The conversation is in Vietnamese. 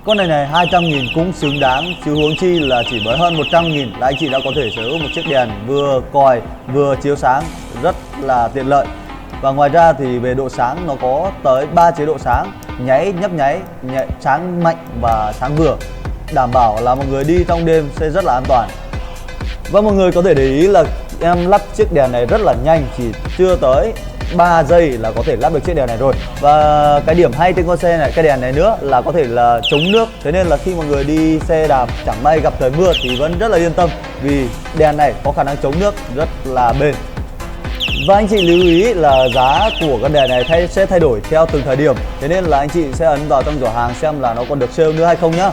Con này 200.000 cũng xứng đáng, chứ huống chi là chỉ mới hơn 100.000 là anh chị đã có thể sở hữu một chiếc đèn vừa còi vừa chiếu sáng rất là tiện lợi. Và ngoài ra thì về độ sáng nó có tới 3 chế độ sáng: nháy, nhấp nháy, sáng mạnh và sáng vừa, đảm bảo là mọi người đi trong đêm sẽ rất là an toàn. Và mọi người có thể để ý là em lắp chiếc đèn này rất là nhanh, chỉ chưa tới 3 giây là có thể lắp được chiếc đèn này rồi. Và cái điểm hay trên con xe này, cái đèn này nữa là có thể là chống nước. Thế nên là khi mọi người đi xe đạp chẳng may gặp trời mưa thì vẫn rất là yên tâm, vì đèn này có khả năng chống nước rất là bền. Và anh chị lưu ý là giá của con đèn này sẽ thay đổi theo từng thời điểm. Thế nên là anh chị sẽ ấn vào trong giỏ hàng xem là nó còn được sale nữa hay không nhá.